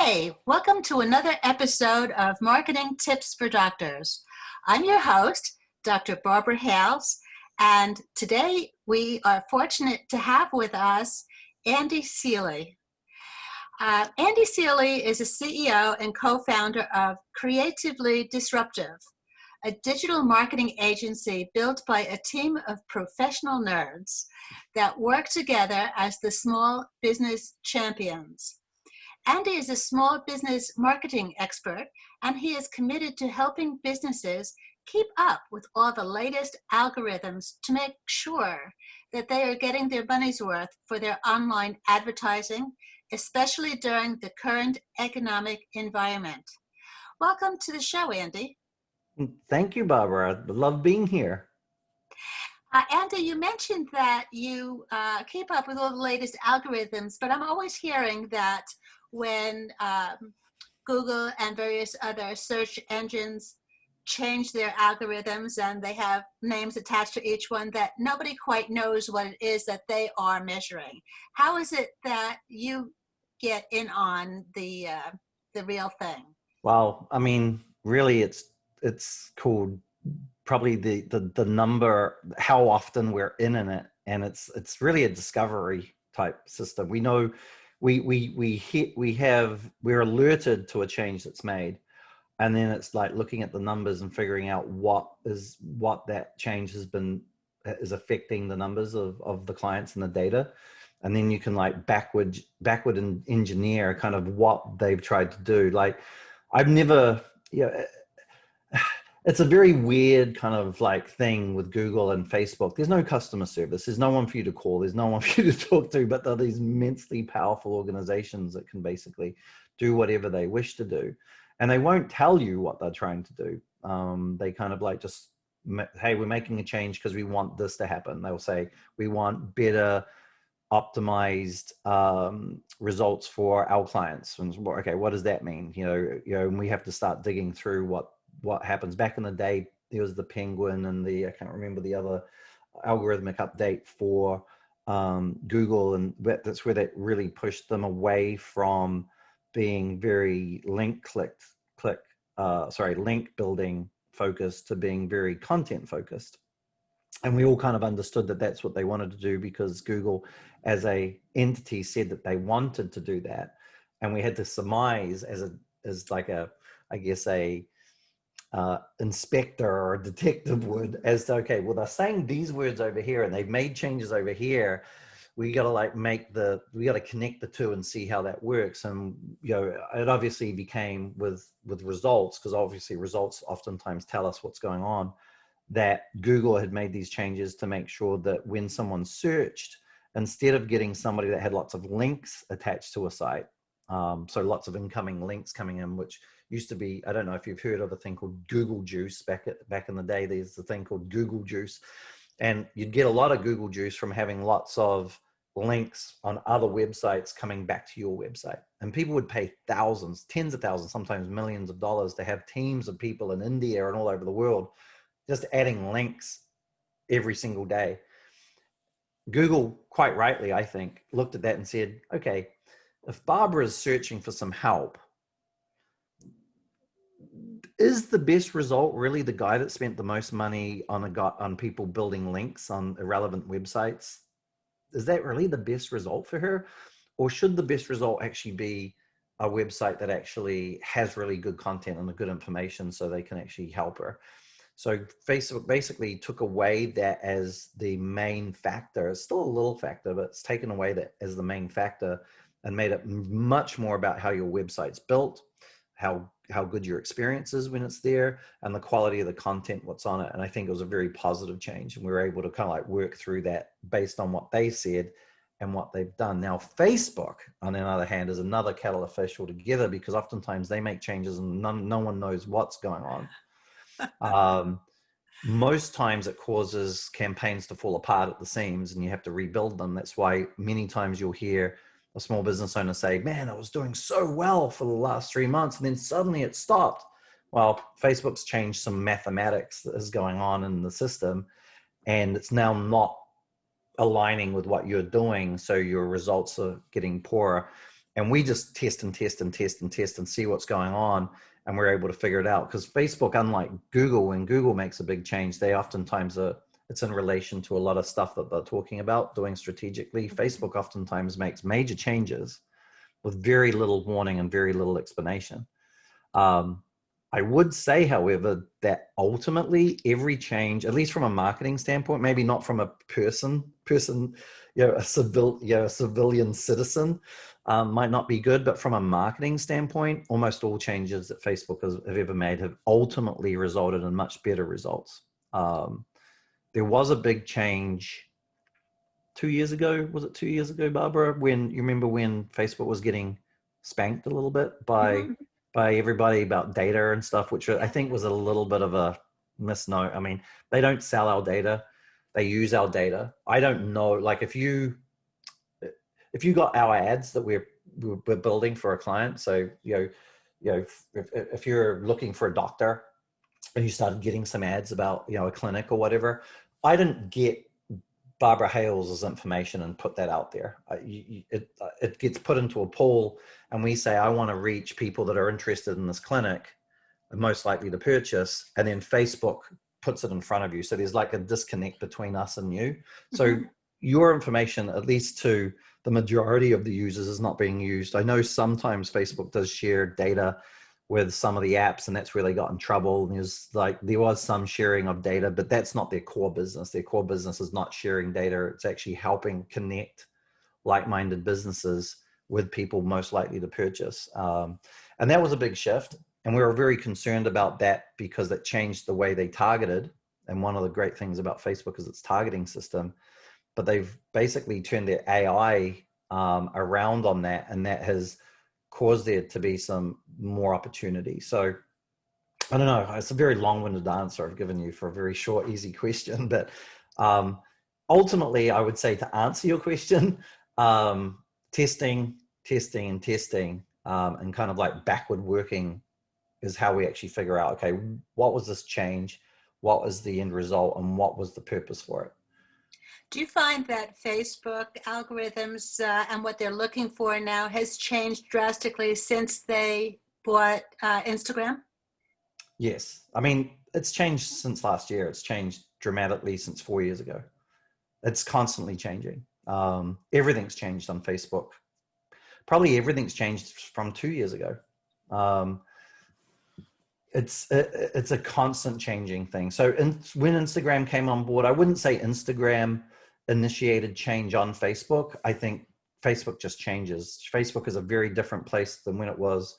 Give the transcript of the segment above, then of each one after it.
Hi, welcome to another episode of Marketing Tips for Doctors. I'm your host, Dr. Barbara Hales, and today we are fortunate to have with us Andy Seeley. Andy Seeley is a CEO and co-founder of Creatively Disruptive, a digital marketing agency built by a team of professional nerds that work together as the small business champions. Andy is a small business marketing expert, and he is committed to helping businesses keep up with all the latest algorithms to make sure that they are getting their money's worth for their online advertising, especially during the current economic environment. Welcome to the show, Andy. Thank you, Barbara. I love being here. Andy, you mentioned that you keep up with all the latest algorithms, but I'm always hearing that when Google and various other search engines change their algorithms and they have names attached to each one, that nobody quite knows what it is that they are measuring. How is it that you get in on the real thing? Well, I mean, really, it's called probably the number, how often we're in it, and it's really a discovery type system. We know we're alerted to a change that's made, and then it's like looking at the numbers and figuring out what that change is affecting the numbers of the clients and the data. And then you can like backward engineer kind of what they've tried to do. Like I've never, it's a very weird kind of like thing with Google and Facebook. There's no customer service. There's no one for you to call. There's no one for you to talk to, but they're these immensely powerful organizations that can basically do whatever they wish to do. And they won't tell you what they're trying to do. They kind of like just, hey, we're making a change because we want this to happen. They'll say, we want better optimized results for our clients. And okay, what does that mean? And we have to start digging through what happens. Back in the day, there was the Penguin and I can't remember the other algorithmic update for Google, and that's where that really pushed them away from being very link building focused to being very content focused. And we all kind of understood that that's what they wanted to do because Google as a entity said that they wanted to do that. And we had to surmise as like a inspector or a detective would, as to, okay, well, they're saying these words over here and they've made changes over here. We got to we got to connect the two and see how that works. And, it obviously became with results, because obviously results oftentimes tell us what's going on, that Google had made these changes to make sure that when someone searched, instead of getting somebody that had lots of links attached to a site, so lots of incoming links coming in, which used to be, I don't know if you've heard of a thing called Google Juice. Back in the day, there's a thing called Google Juice, and you'd get a lot of Google Juice from having lots of links on other websites coming back to your website. And people would pay thousands, tens of thousands, sometimes millions of dollars to have teams of people in India and all over the world just adding links every single day. Google, quite rightly, I think, looked at that and said, okay, if Barbara is searching for some help, is the best result really the guy that spent the most money on people building links on irrelevant websites? Is that really the best result for her? Or should the best result actually be a website that actually has really good content and the good information so they can actually help her? So Facebook basically took away that as the main factor. It's still a little factor, but it's taken away that as the main factor and made it much more about how your website's built, how good your experience is when it's there, and the quality of the content, what's on it. And I think it was a very positive change. And we were able to kind of like work through that based on what they said and what they've done. Now, Facebook, on the other hand, is another kettle of fish altogether, because oftentimes they make changes and no one knows what's going on. Most times it causes campaigns to fall apart at the seams and you have to rebuild them. That's why many times you'll hear a small business owner say, man, I was doing so well for the last 3 months and then suddenly it stopped. Well, Facebook's changed some mathematics that is going on in the system, and it's now not aligning with what you're doing. So your results are getting poorer. And we just test and test and test and test and see what's going on. And we're able to figure it out. Because Facebook, unlike Google, when Google makes a big change, they oftentimes it's in relation to a lot of stuff that they're talking about doing strategically. Facebook oftentimes makes major changes with very little warning and very little explanation. I would say, however, that ultimately every change, at least from a marketing standpoint, maybe not from a person, a civilian citizen, might not be good, but from a marketing standpoint, almost all changes that Facebook have ever made have ultimately resulted in much better results. There was a big change 2 years ago. Was it 2 years ago, Barbara? When you remember when Facebook was getting spanked a little bit by everybody about data and stuff, which I think was a little bit of a misnomer. I mean, they don't sell our data; they use our data. I don't know, like if you got our ads that we're building for a client. So if you're looking for a doctor and you started getting some ads about a clinic or whatever, I didn't get Barbara Hales' information and put that out there. It gets put into a pool, and we say, I want to reach people that are interested in this clinic and most likely to purchase, and then Facebook puts it in front of you. So there's like a disconnect between us and you. So your information, at least to the majority of the users, is not being used. I know sometimes Facebook does share data with some of the apps, and that's where they got in trouble. And there was some sharing of data, but that's not their core business. Their core business is not sharing data. It's actually helping connect like-minded businesses with people most likely to purchase. And that was a big shift. And we were very concerned about that because it changed the way they targeted. And one of the great things about Facebook is its targeting system, but they've basically turned their AI around on that. And that has caused there to be some more opportunity. So I don't know, it's a very long-winded answer I've given you for a very short, easy question, but ultimately I would say, to answer your question, testing, and testing, and kind of like backward working is how we actually figure out, okay, what was this change? What was the end result? And what was the purpose for it? Do you find that Facebook algorithms and what they're looking for now has changed drastically since they bought Instagram? Yes. I mean, it's changed since last year. It's changed dramatically since 4 years ago. It's constantly changing. Everything's changed on Facebook. Probably everything's changed from 2 years ago. It's a constant changing thing. So when Instagram came on board, I wouldn't say Instagram initiated change on Facebook. I think Facebook just changes. Facebook is a very different place than when it was,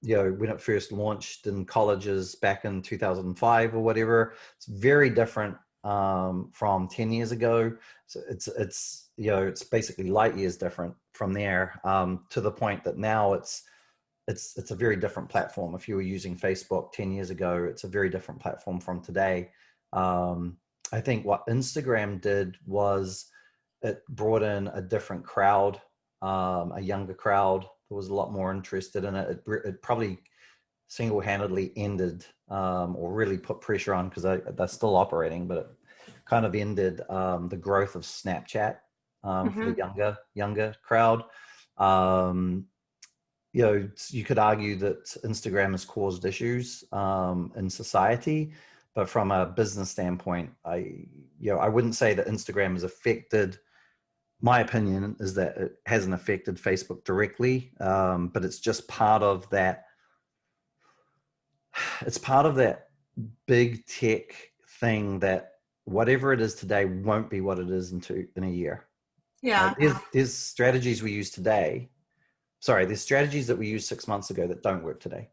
when it first launched in colleges back in 2005 or whatever. It's very different from 10 years ago. So it's basically light years different from there, to the point that now it's a very different platform. If you were using Facebook 10 years ago, it's a very different platform from today. I think what Instagram did was it brought in a different crowd, a younger crowd that was a lot more interested in it. It probably single-handedly ended, or really put pressure on, because they're still operating, but it kind of ended the growth of Snapchat for the younger crowd. You could argue that Instagram has caused issues in society, but from a business standpoint, I wouldn't say that Instagram has affected. My opinion is that it hasn't affected Facebook directly, but it's just part of that. It's part of that big tech thing that whatever it is today won't be what it is in a year. Yeah. There's strategies we use today. Sorry, there's strategies that we used 6 months ago that don't work today.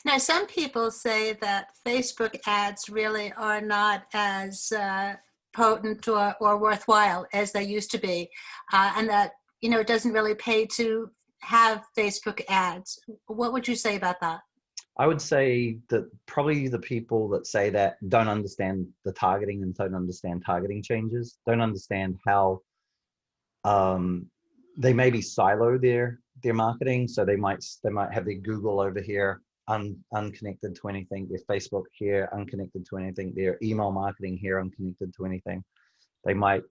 Now, some people say that Facebook ads really are not as potent or worthwhile as they used to be, and that it doesn't really pay to have Facebook ads. What would you say about that? I would say that probably the people that say that don't understand the targeting and don't understand targeting changes, don't understand how they maybe silo their marketing. So they might have their Google over here, unconnected to anything, their Facebook here, unconnected to anything, their email marketing here, unconnected to anything. They might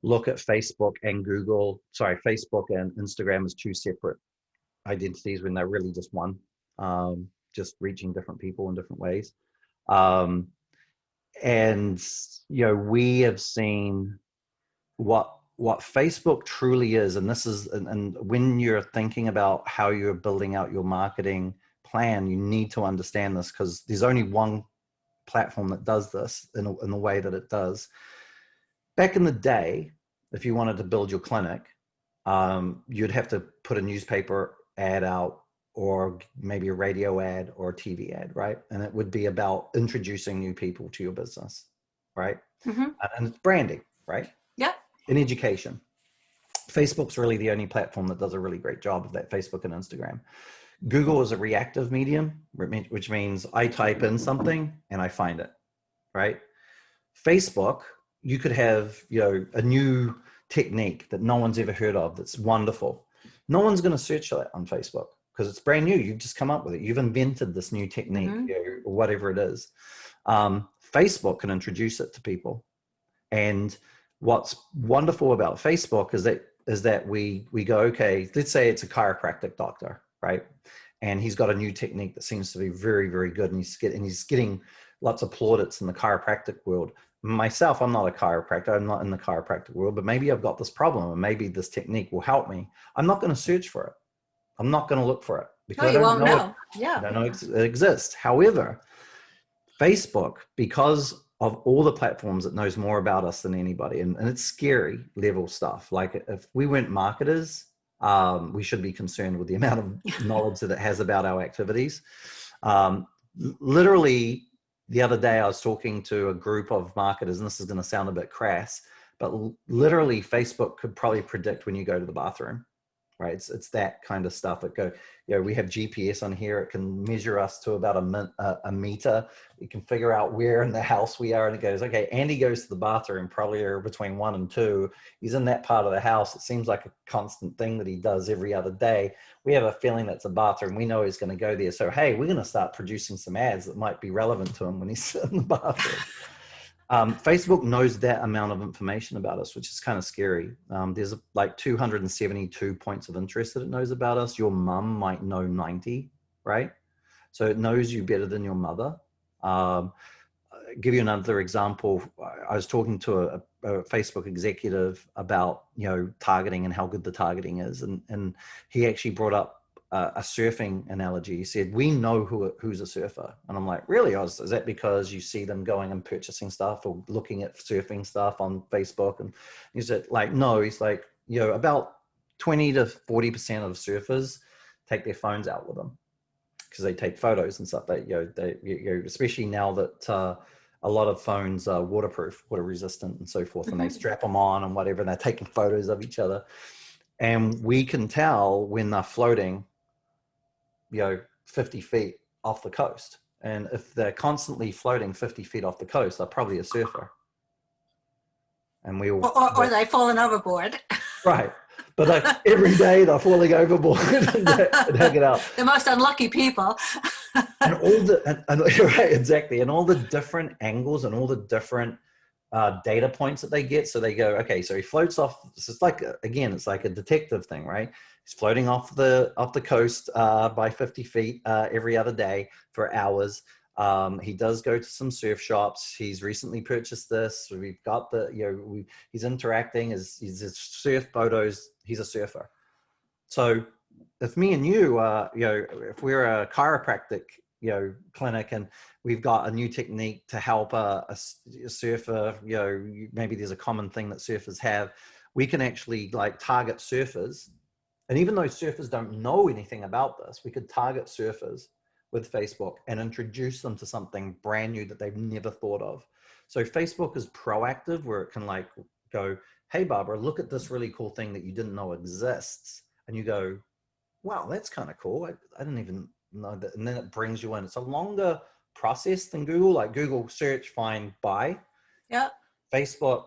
look at Facebook and Facebook and Instagram as two separate identities when they're really just one, just reaching different people in different ways. Um, and we have seen what Facebook truly is, and this is, and when you're thinking about how you're building out your marketing plan, you need to understand this, because there's only one platform that does this in the way that it does. Back in the day, if you wanted to build your clinic, you'd have to put a newspaper ad out, or maybe a radio ad or a TV ad, right? And it would be about introducing new people to your business, right? Mm-hmm. And it's branding, right? Yeah. In education, Facebook's really the only platform that does a really great job of that. Facebook and Instagram. Google is a reactive medium, which means I type in something and I find it, right? Facebook, you could have, a new technique that no one's ever heard of that's wonderful. No one's going to search that on Facebook because it's brand new. You've just come up with it. You've invented this new technique, Mm-hmm. or whatever it is. Facebook can introduce it to people. And what's wonderful about Facebook is that we go, okay, let's say it's a chiropractic doctor, right? And he's got a new technique that seems to be very, very good. And he's getting lots of plaudits in the chiropractic world. Myself, I'm not a chiropractor. I'm not in the chiropractic world, but maybe I've got this problem and maybe this technique will help me. I'm not going to search for it. I'm not going to look for it because No, I you don't won't know know. Yeah. I don't know it exists. However, Facebook, because of all the platforms, it knows more about us than anybody. And it's scary level stuff. Like if we weren't marketers, we should be concerned with the amount of knowledge that it has about our activities. Literally, the other day I was talking to a group of marketers, and this is going to sound a bit crass, but literally Facebook could probably predict when you go to the bathroom. Right, it's that kind of stuff. We have GPS on here. It can measure us to about a meter. It can figure out where in the house we are, and it goes, okay, Andy goes to the bathroom probably between 1 and 2. He's in that part of the house. It seems like a constant thing that he does every other day. We have a feeling that's a bathroom. We know he's going to go there. So hey, we're going to start producing some ads that might be relevant to him when he's in the bathroom. Facebook knows that amount of information about us, which is kind of scary. There's like 272 points of interest that it knows about us. Your mum might know 90, right? So it knows you better than your mother. Give you another example. I was talking to a Facebook executive about, targeting and how good the targeting is. And he actually brought up a surfing analogy. He said, we know who's a surfer. And I'm like, really? Is that because you see them going and purchasing stuff or looking at surfing stuff on Facebook? And he said, like, no. He's like, about 20 to 40% of surfers take their phones out with them because they take photos and stuff. Especially now that a lot of phones are waterproof, water resistant and so forth, and they strap them on and whatever, and they're taking photos of each other. And we can tell when they're floating 50 feet off the coast. And if they're constantly floating 50 feet off the coast, they're probably a surfer. And or they've fallen overboard. Right. But every day they're falling overboard and hanging out. The most unlucky people. And right, exactly. And all the different angles and all the different data points that they get. So they go, okay, so he floats off. It's like, again, it's like a detective thing, right? He's floating off the coast by 50 feet every other day for hours. He does go to some surf shops. He's recently purchased this. We've got he's interacting. His surf photos. He's a surfer. So if me and you, if we're a chiropractic, clinic, and we've got a new technique to help a surfer, maybe there's a common thing that surfers have, we can actually like target surfers. And even though surfers don't know anything about this, we could target surfers with Facebook and introduce them to something brand new that they've never thought of. So Facebook is proactive, where it can like go, hey, Barbara, look at this really cool thing that you didn't know exists. And you go, wow, that's kind of cool. I didn't even know that. And then it brings you in. It's a longer process than Google, like Google search, find, buy. Yeah. Facebook,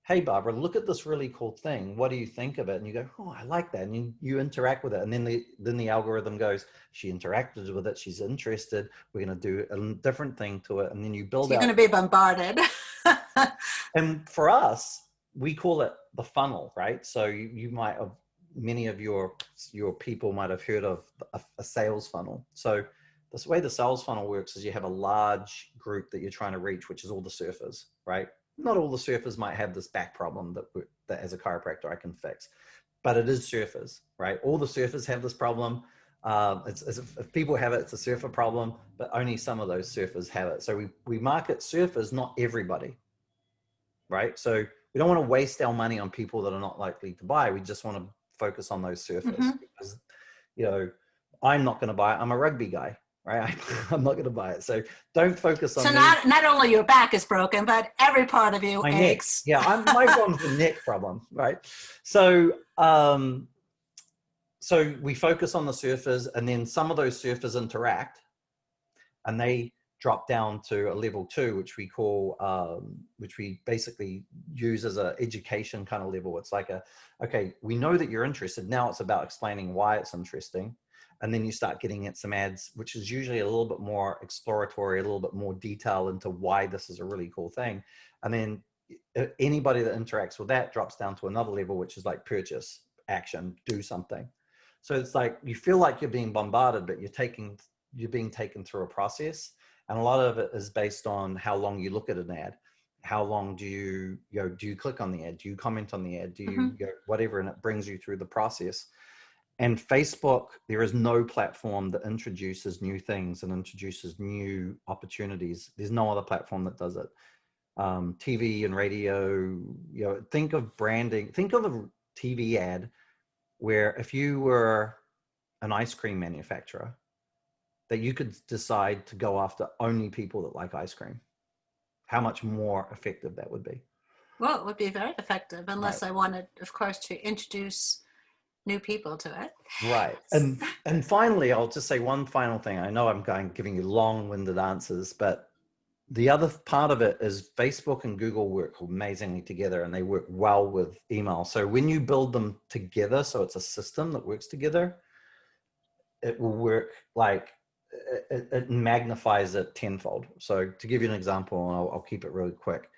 hey, Barbara, look at this really cool thing. What do you think of it? And you go, oh, I like that. And you interact with it. And then the algorithm goes, she interacted with it. She's interested. We're going to do a different thing to it. And then you build out. You're going to be bombarded. And for us, we call it the funnel, right? So you might have, many of your people might have heard of a sales funnel. So this way the sales funnel works is you have a large group that you're trying to reach, which is all the surfers, right? Not all the surfers might have this back problem that as a chiropractor I can fix, but it is surfers, right? All the surfers have this problem. If people have it, it's a surfer problem, but only some of those surfers have it. So we market surfers, not everybody, right? So we don't want to waste our money on people that are not likely to buy. We just want to focus on those surfers because, you know, I'm not going to buy it. I'm a rugby guy, right? I'm not going to buy it. So don't focus on So me. not only your back is broken, but every part of you My aches. neck. Yeah, my problem's the neck problem, right? So, so we focus on the surfers, and then some of those surfers interact, and they drop down to a level 2, which we call, which we basically use as an education kind of level. It's like okay, we know that you're interested. Now it's about explaining why it's interesting. And then you start getting at some ads, which is usually a little bit more exploratory, a little bit more detail into why this is a really cool thing. And then anybody that interacts with that drops down to another level, which is like purchase, action, do something. So it's like, you feel like you're being bombarded, but you're being taken through a process. And a lot of it is based on how long you look at an ad. How long do you click on the ad? Do you comment on the ad? Do you, whatever, and it brings you through the process. And Facebook, there is no platform that introduces new things and introduces new opportunities. There's no other platform that does it. TV and radio, think of branding, think of a TV ad where if you were an ice cream manufacturer, that you could decide to go after only people that like ice cream. How much more effective that would be. Well, it would be very effective unless Right. I wanted, of course, to introduce new people to it. Right. And finally, I'll just say one final thing. I know I'm giving you long-winded answers, but the other part of it is Facebook and Google work amazingly together, and they work well with email. So when you build them together, so it's a system that works together, it will work like it magnifies it tenfold. So to give you an example, and I'll keep it really quick.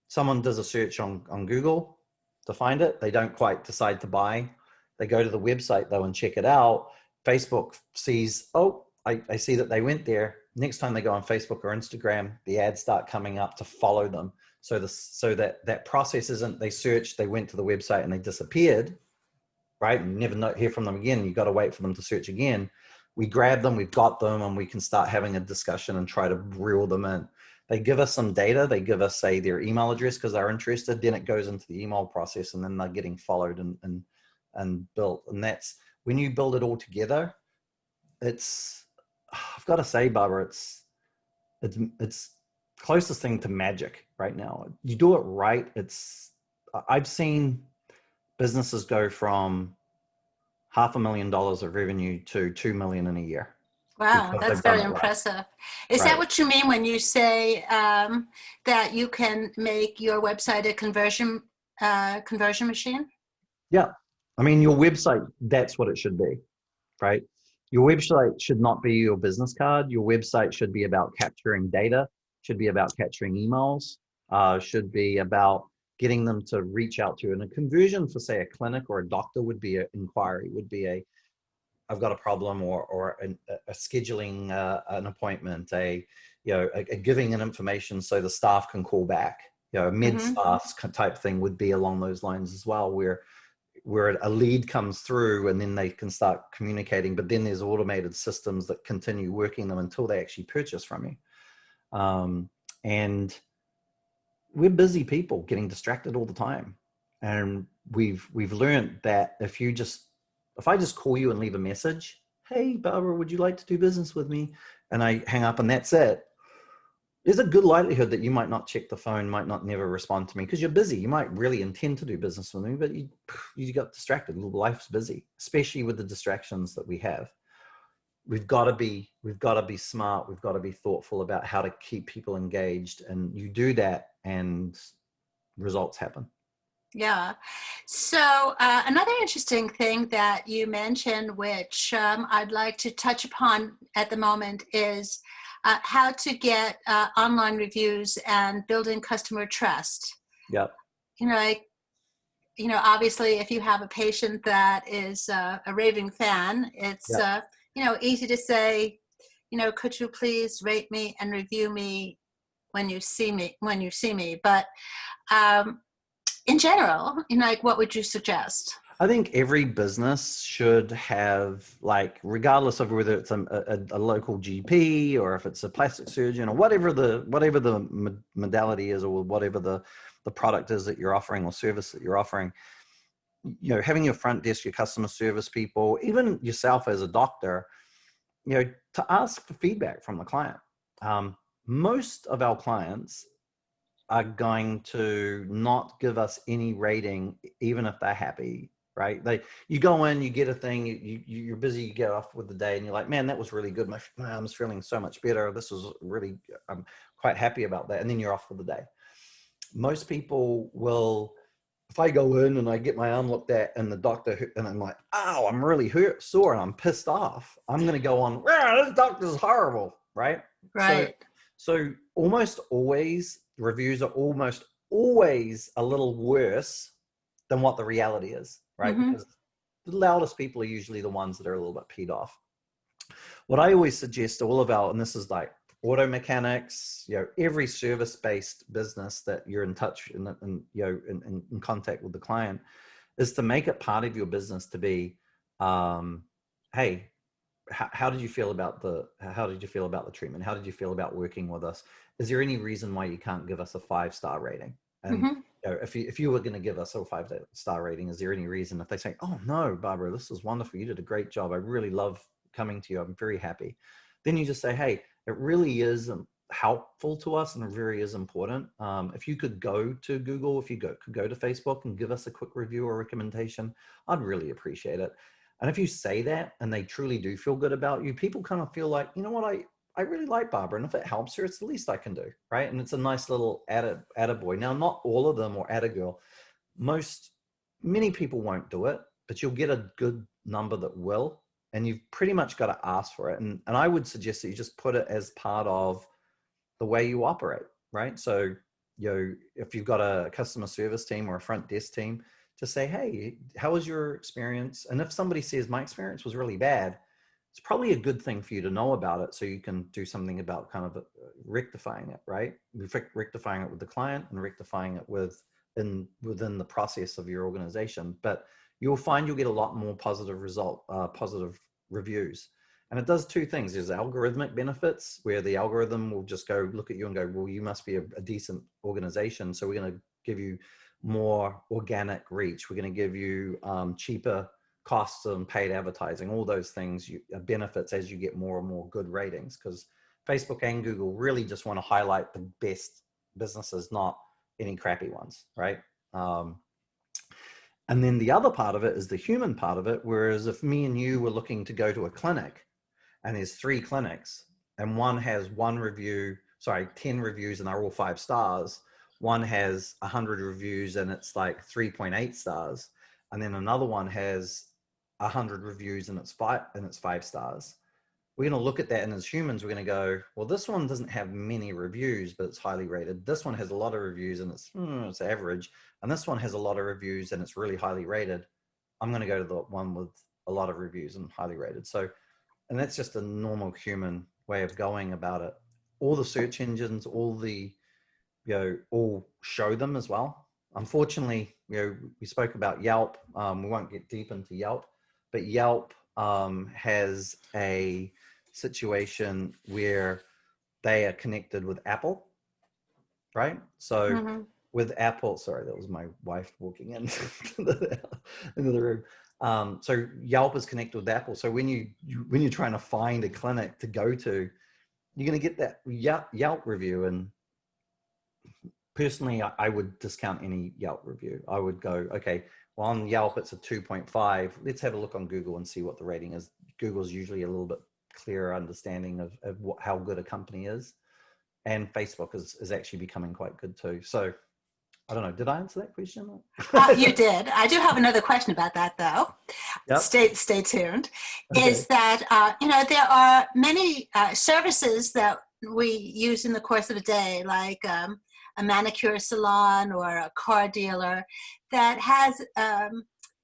Someone does a search on Google to find it. They don't quite decide to buy. They go to the website though and check it out. Facebook sees, oh, I see that they went there. Next time they go on Facebook or Instagram, the ads start coming up to follow them. So that process isn't, they searched, they went to the website and they disappeared, right? And never hear from them again. You got to wait for them to search again. We grab them, we've got them, and we can start having a discussion and try to reel them in. They give us some data. They give us, say, their email address because they're interested. Then it goes into the email process, and then they're getting followed and built. And that's when you build it all together. It's, I've got to say, Barbara, it's closest thing to magic right now. You do it right. I've seen businesses go from $500,000 of revenue to 2 million in a year. Wow, that's very impressive. Right. Is that what you mean when you say that you can make your website a conversion machine? Yeah. I mean, your website, that's what it should be, right? Your website should not be your business card. Your website should be about capturing data, should be about capturing emails, should be about getting them to reach out to you. And a conversion for, say, a clinic or a doctor would be an inquiry, would be I've got a problem, or a scheduling an appointment, a giving an information so the staff can call back. A med staff type thing would be along those lines as well, where a lead comes through and then they can start communicating, but then there's automated systems that continue working them until they actually purchase from you. And we're busy people getting distracted all the time. And we've learned that if I just call you and leave a message, hey, Barbara, would you like to do business with me? And I hang up and that's it. There's a good likelihood that you might not check the phone, might not never respond to me because you're busy. You might really intend to do business with me, but you got distracted. Life's busy, especially with the distractions that we have. We've got to be smart. We've got to be thoughtful about how to keep people engaged. And you do that and results happen. Yeah. So another interesting thing that you mentioned, which I'd like to touch upon at the moment, is how to get online reviews and building customer trust. Yep. obviously if you have a patient that is a raving fan, it's, Yeah. easy to say, could you please rate me and review me when you see me. But in general, like, what would you suggest? I think every business should have, like, regardless of whether it's a local GP or if it's a plastic surgeon or whatever the modality is, or whatever the product is that you're offering or service that you're offering, having your front desk, your customer service people, even yourself as a doctor, to ask for feedback from the client. Most of our clients are going to not give us any rating, even if they're happy, right? You go in, you get a thing, you're busy, you get off with the day, and you're like, man, that was really good. My arm's feeling so much better. This was really, I'm quite happy about that. And then you're off for the day. Most people will, if I go in and I get my arm looked at and the doctor, and I'm like, oh, I'm really sore and I'm pissed off, I'm going to go on, this doctor's horrible, right? Right. So almost always reviews are almost always a little worse than what the reality is, right? Mm-hmm. Because the loudest people are usually the ones that are a little bit peed off. What I always suggest to all of our, and this is like auto mechanics, every service-based business that you're in touch and in contact with the client, is to make it part of your business to be, hey, how did you feel about the treatment? How did you feel about working with us? Is there any reason why you can't give us a 5-star rating? And Mm-hmm. if you were going to give us a 5-star rating, is there any reason if they say, oh no, Barbara, this is wonderful, you did a great job, I really love coming to you, I'm very happy, then you just say, hey, it really is helpful to us and it really is important. If you could go to Google, if you could go to Facebook and give us a quick review or recommendation, I'd really appreciate it. And if you say that and they truly do feel good about you, people kind of feel like, you know what, I really like Barbara, and if it helps her, it's the least I can do, right? And it's a nice little attaboy. Now, not all of them, or attagirl. Many people won't do it, but you'll get a good number that will, and you've pretty much got to ask for it. And I would suggest that you just put it as part of the way you operate, right? So, if you've got a customer service team or a front desk team, to say, hey, how was your experience? And if somebody says my experience was really bad, it's probably a good thing for you to know about it, so you can do something about kind of rectifying it, right? Rectifying it with the client and rectifying it within the process of your organization. But you'll find you'll get a lot more positive reviews. And it does two things. There's algorithmic benefits, where the algorithm will just go look at you and go, well, you must be a decent organization, so we're going to give you more organic reach. We're going to give you cheaper costs and paid advertising, all those things, benefits as you get more and more good ratings, because Facebook and Google really just want to highlight the best businesses, not any crappy ones, right? And then the other part of it is the human part of it. Whereas if me and you were looking to go to a clinic and there's 3 clinics and one has 10 reviews and they're all 5 stars, one has 100 reviews and it's like 3.8 stars, and then another one has 100 reviews and it's 5 stars. We're going to look at that, and as humans, we're going to go, well, this one doesn't have many reviews, but it's highly rated. This one has a lot of reviews and it's average. And this one has a lot of reviews and it's really highly rated. I'm going to go to the one with a lot of reviews and highly rated. So, and that's just a normal human way of going about it. All the search engines, all show them as well. Unfortunately, we spoke about Yelp. We won't get deep into Yelp, but Yelp has a situation where they are connected with Apple, right? So with Apple, sorry, that was my wife walking into the room. So Yelp is connected with Apple. So when you're trying to find a clinic to go to, you're going to get that Yelp review. And personally, I would discount any Yelp review. I would go, okay, well, on Yelp, it's a 2.5. Let's have a look on Google and see what the rating is. Google's usually a little bit clearer understanding of how good a company is. And Facebook is actually becoming quite good too. So I don't know, did I answer that question? You did. I do have another question about that, though. Yep. Stay tuned. Okay. Is that, there are many services that we use in the course of a day, like a manicure salon or a car dealer, that has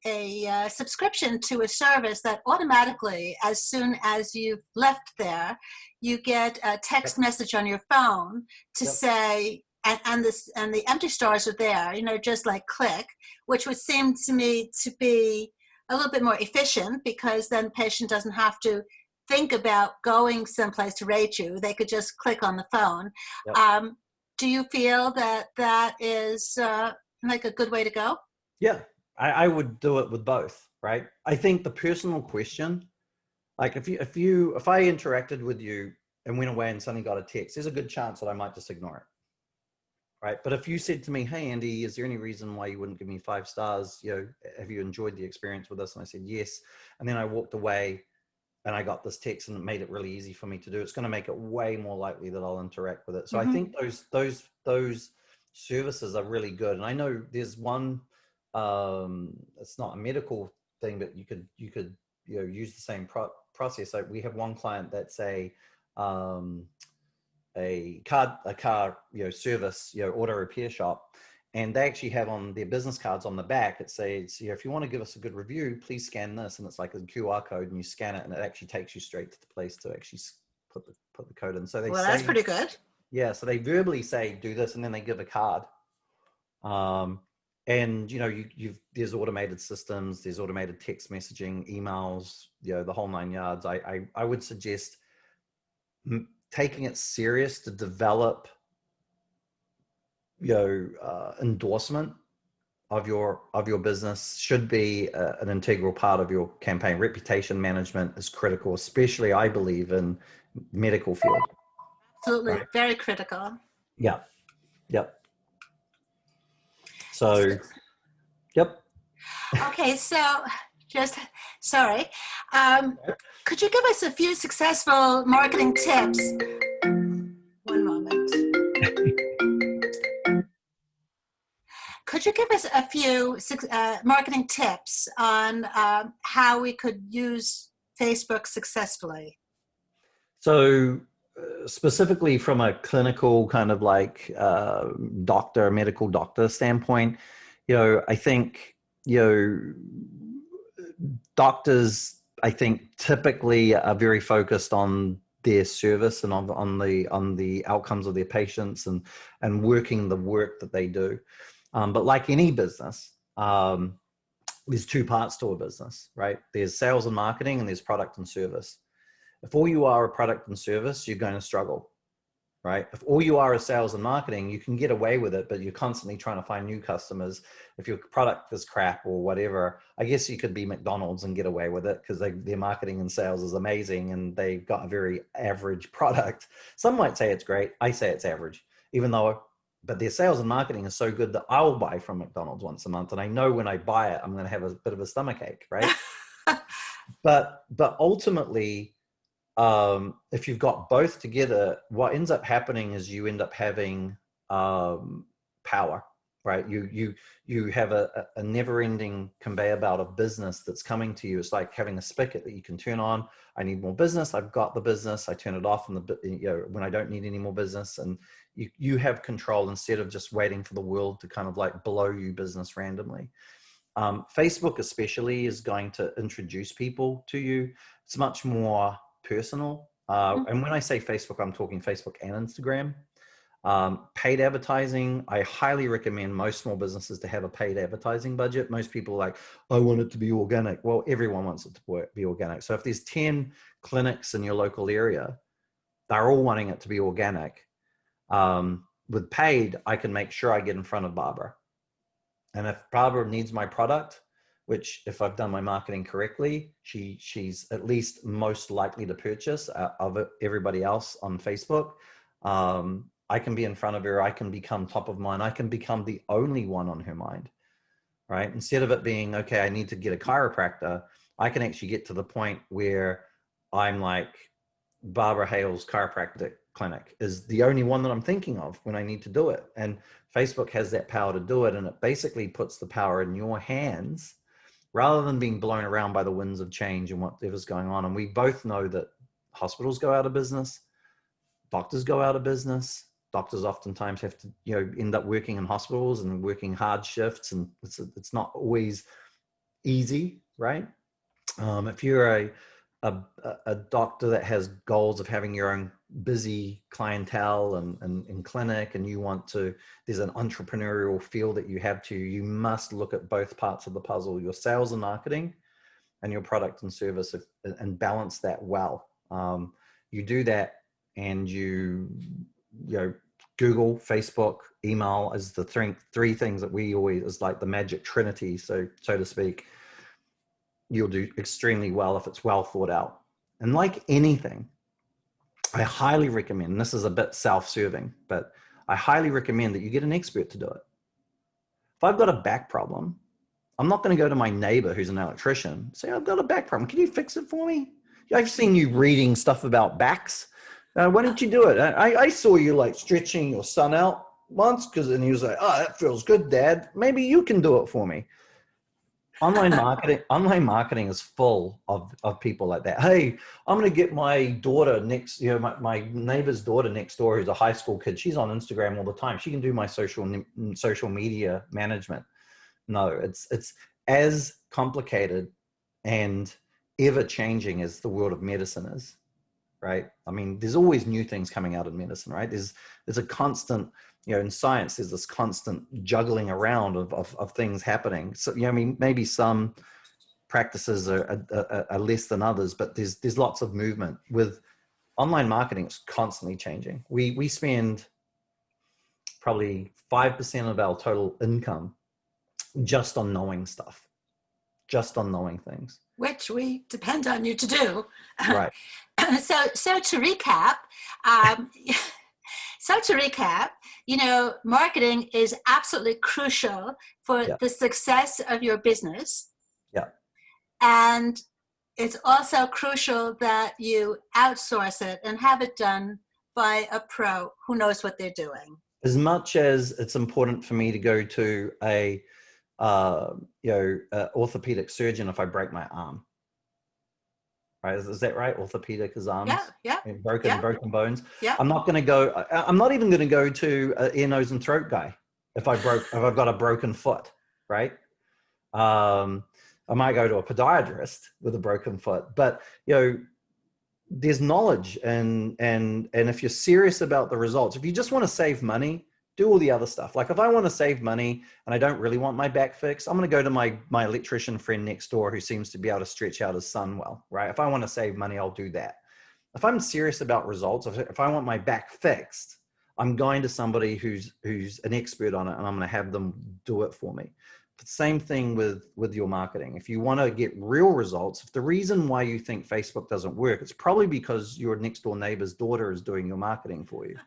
a subscription to a service that automatically, as soon as you've left there, you get a text Yep. message on your phone to Yep. say, and the empty stores are there, just like click, which would seem to me to be a little bit more efficient, because then the patient doesn't have to think about going someplace to rate you. They could just click on the phone. Yep. Do you feel that that is like a good way to go? Yeah, I would do it with both, right? I think the personal question, like if I interacted with you and went away and suddenly got a text, there's a good chance that I might just ignore it, right? But if you said to me, "Hey, Andy, is there any reason why you wouldn't give me 5 stars? Have you enjoyed the experience with us?" And I said, "Yes." And then I walked away and I got this text and it made it really easy for me to do. It's going to make it way more likely that I'll interact with it. So I think those services are really good. And I know there's one, it's not a medical thing, but you could use the same process. Like we have one client that's a car service auto repair shop, and they actually have on their business cards on the back, it says, if you want to give us a good review, please scan this. And it's like a QR code, and you scan it and it actually takes you straight to the place to actually put the code in. So they Well, say, that's pretty good. yeah, so they verbally say do this, and then they give a card. And there's automated systems, there's automated text messaging, emails, the whole 9 yards. I would suggest taking it serious to develop endorsement of your business should be an integral part of your campaign. Reputation management is critical, especially I believe in medical field. Absolutely, Right? very critical. Yeah. Yep. So, yep. Okay, so just sorry. Could you give us a few successful marketing tips? One moment. Could you give us a few marketing tips on how we could use Facebook successfully? So specifically from a clinical kind of like medical doctor standpoint, I think, doctors, I think typically are very focused on their service and on the outcomes of their patients and working the work that they do. But like any business, there's 2 parts to a business, right? There's sales and marketing, and there's product and service. If all you are a product and service, you're going to struggle, right? If all you are is sales and marketing, you can get away with it, but you're constantly trying to find new customers. If your product is crap or whatever, I guess you could be McDonald's and get away with it because their marketing and sales is amazing and they've got a very average product. Some might say it's great. I say it's average, but their sales and marketing is so good that I'll buy from McDonald's once a month. And I know when I buy it, I'm going to have a bit of a stomachache, right? But ultimately, if you've got both together, what ends up happening is you end up having power, right? You have a never-ending conveyor belt of business that's coming to you. It's like having a spigot that you can turn on. I need more business. I've got the business. I turn it off when I don't need any more business, and you have control instead of just waiting for the world to kind of like blow you business randomly. Facebook especially is going to introduce people to you. It's much more personal. And when I say Facebook, I'm talking Facebook and Instagram. Paid advertising, I highly recommend most small businesses to have a paid advertising budget. Most people are like, I want it to be organic. Well, everyone wants it to be organic. So if there's 10 clinics in your local area, they're all wanting it to be organic. With paid, I can make sure I get in front of Barbara. And if Barbara needs my product, which if I've done my marketing correctly, she's at least most likely to purchase of everybody else on Facebook. I can be in front of her. I can become top of mind. I can become the only one on her mind, right? Instead of it being, okay, I need to get a chiropractor, I can actually get to the point where I'm like, Barbara Hales Chiropractic Clinic is the only one that I'm thinking of when I need to do it. And Facebook has that power to do it. And it basically puts the power in your hands rather than being blown around by the winds of change and whatever's going on. And we both know that hospitals go out of business, doctors go out of business, doctors oftentimes have to, end up working in hospitals and working hard shifts, and it's not always easy, right? If you're a doctor that has goals of having your own busy clientele and clinic, and you want to, there's an entrepreneurial feel that you have to, you must look at both parts of the puzzle, your sales and marketing and your product and service, and balance that well. You do that, and you Google, Facebook, email is the three things that we always, is like the magic trinity, so to speak. You'll do extremely well if it's well thought out. And like anything, I highly recommend, and this is a bit self-serving, but I highly recommend that you get an expert to do it. If I've got a back problem, I'm not going to go to my neighbor who's an electrician, say, I've got a back problem. Can you fix it for me? I've seen you reading stuff about backs. Why don't you do it? I saw you like stretching your son out once, and he was like, oh, that feels good, Dad. Maybe you can do it for me. Online marketing is full of people like that. Hey, I'm going to get my daughter next, my neighbor's daughter next door, who's a high school kid. She's on Instagram all the time. She can do my social media management. No, it's as complicated and ever changing as the world of medicine is, right? I mean, there's always new things coming out of medicine, right? There's a constant, in science, there's this constant juggling around of things happening. So, I mean, maybe some practices are less than others, but there's lots of movement. With online marketing, it's constantly changing. We spend probably 5% of our total income just on knowing stuff, just on knowing things. Which we depend on you to do. Right. So to recap, marketing is absolutely crucial for the success of your business. Yeah. And it's also crucial that you outsource it and have it done by a pro who knows what they're doing. As much as it's important for me to go to a orthopedic surgeon if I break my arm. Right? Is that right? Orthopedic is arms. Yeah. And broken bones. Yeah. I'm not even going to go to an ear, nose, and throat guy if I've got a broken foot, right? I might go to a podiatrist with a broken foot, but there's knowledge, and if you're serious about the results, if you just want to save money, do all the other stuff. Like if I want to save money and I don't really want my back fixed, I'm going to go to my electrician friend next door who seems to be able to stretch out his son well, right? If I want to save money, I'll do that. If I'm serious about results, if I want my back fixed, I'm going to somebody who's an expert on it, and I'm going to have them do it for me. Same thing with your marketing. If you want to get real results, if the reason why you think Facebook doesn't work, it's probably because your next door neighbor's daughter is doing your marketing for you.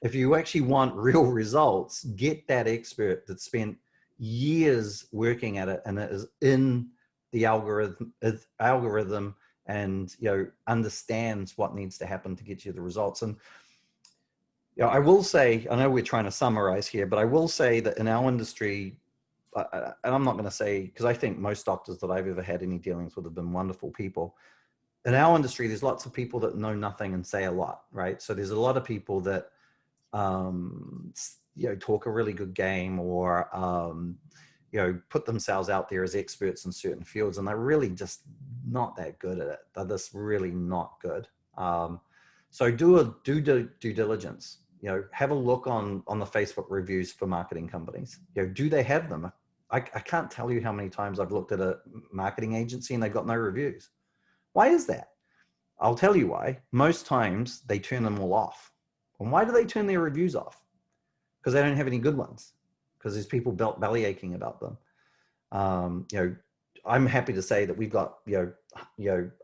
If you actually want real results, get that expert that spent years working at it and it is in the algorithm and understands what needs to happen to get you the results. And I will say, I know we're trying to summarize here, but I will say that in our industry, and I'm not going to say, because I think most doctors that I've ever had any dealings with have been wonderful people. In our industry, there's lots of people that know nothing and say a lot, right? So there's a lot of people that, talk a really good game, or, put themselves out there as experts in certain fields, and they're really just not that good at it. They're just really not good. So do due diligence. Have a look on the Facebook reviews for marketing companies. Do they have them? I can't tell you how many times I've looked at a marketing agency and they've got no reviews. Why is that? I'll tell you why. Most times they turn them all off. And why do they turn their reviews off? Because they don't have any good ones. Because there's people belly aching about them. I'm happy to say that we've got a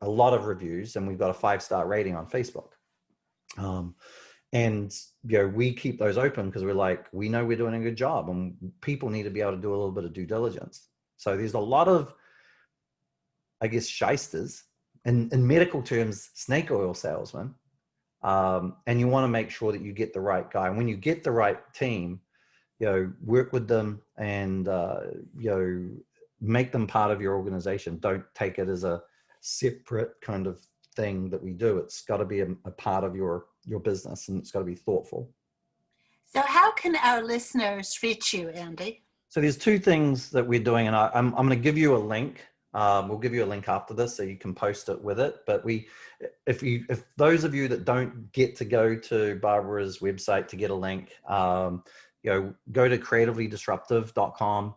lot of reviews, and we've got a 5-star rating on Facebook. And we keep those open because we know we're doing a good job, and people need to be able to do a little bit of due diligence. So there's a lot of, I guess, shysters, in medical terms, snake oil salesmen. And you want to make sure that you get the right guy. And when you get the right team, work with them and, make them part of your organization. Don't take it as a separate kind of thing that we do. It's got to be a part of your business, and it's got to be thoughtful. So how can our listeners reach you, Andy? So there's two things that we're doing, and I'm going to give you a link. We'll give you a link after this so you can post it with it. But if those of you that don't get to go to Barbara's website to get a link, go to creativelydisruptive.com.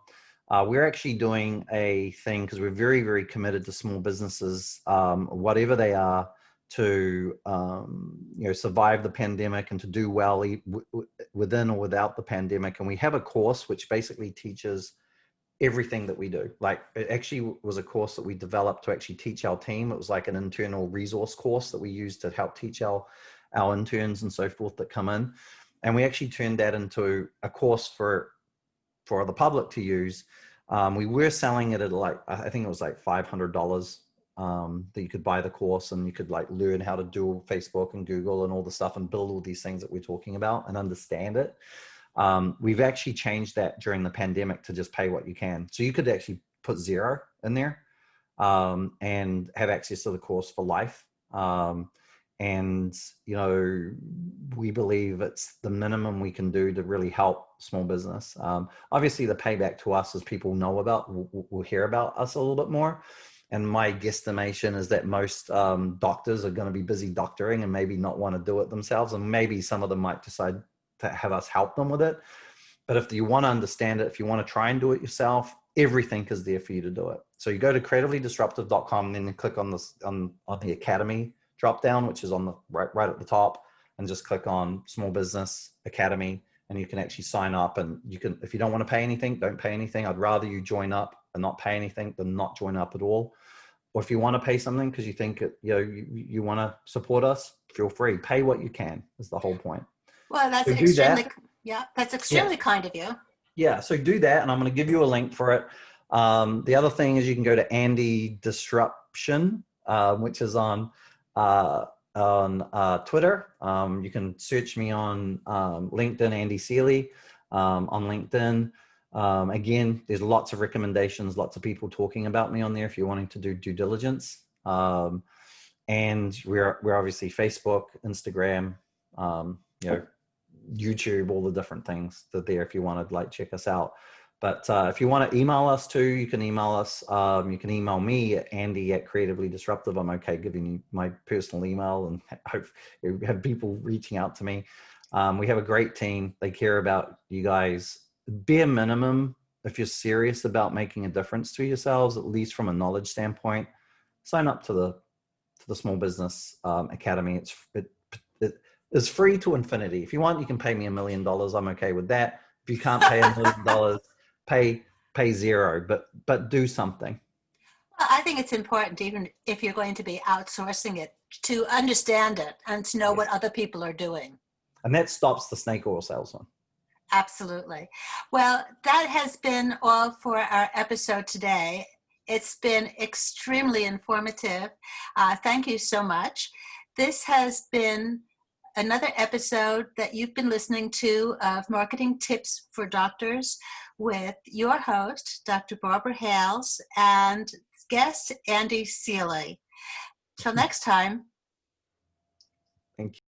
We're actually doing a thing because we're very, very committed to small businesses, whatever they are, to survive the pandemic and to do well within or without the pandemic. And we have a course which basically teaches everything that we do. Like, it actually was a course that we developed to actually teach our team. It was like an internal resource course that we use to help teach our interns and so forth that come in. And we actually turned that into a course for the public to use. We were selling it at I think it was like $500 that you could buy the course, and you could like learn how to do Facebook and Google and all the stuff and build all these things that we're talking about and understand it. We've actually changed that during the pandemic to just pay what you can. So you could actually put $0 in there and have access to the course for life. And, we believe it's the minimum we can do to really help small business. Obviously, the payback to us, as people know about, will hear about us a little bit more. And my guesstimation is that most doctors are going to be busy doctoring and maybe not want to do it themselves. And maybe some of them might decide to have us help them with it. But if you want to understand it, if you want to try and do it yourself, everything is there for you to do it. So you go to creativelydisruptive.com and then you click on this on the Academy drop down, which is on the right at the top, and just click on Small Business Academy, and you can actually sign up. And you can, if you don't want to pay anything, don't pay anything. I'd rather you join up and not pay anything than not join up at all. Or if you want to pay something because you think you want to support us, feel free. Pay what you can is the whole point. Well, that's so extremely kind of you. Yeah, so do that, and I'm going to give you a link for it. The other thing is you can go to Andy Disruption, which is on Twitter. You can search me on LinkedIn, Andy Seeley, on LinkedIn. Again, there's lots of recommendations, lots of people talking about me on there if you're wanting to do due diligence. And we're obviously Facebook, Instagram, YouTube, all the different things that are there if you want to check us out. But if you want to email us too, you can email us. You can email me at Andy@creatively-disruptive. I'm okay giving you my personal email, and hope you have people reaching out to me. We have a great team. They care about you guys. Bare minimum, if you're serious about making a difference to yourselves, at least from a knowledge standpoint, sign up to the Small Business Academy. It is free to infinity. If you want, you can pay me $1 million. I'm okay with that. If you can't pay $1 million, pay $0, but do something. Well, I think it's important, even if you're going to be outsourcing it, to understand it and to know what other people are doing. And that stops the snake oil salesman. Absolutely. Well, that has been all for our episode today. It's been extremely informative. Thank you so much. This has been another episode that you've been listening to of Marketing Tips for Doctors with your host, Dr. Barbara Hales, and guest Andy Seeley. Till next time.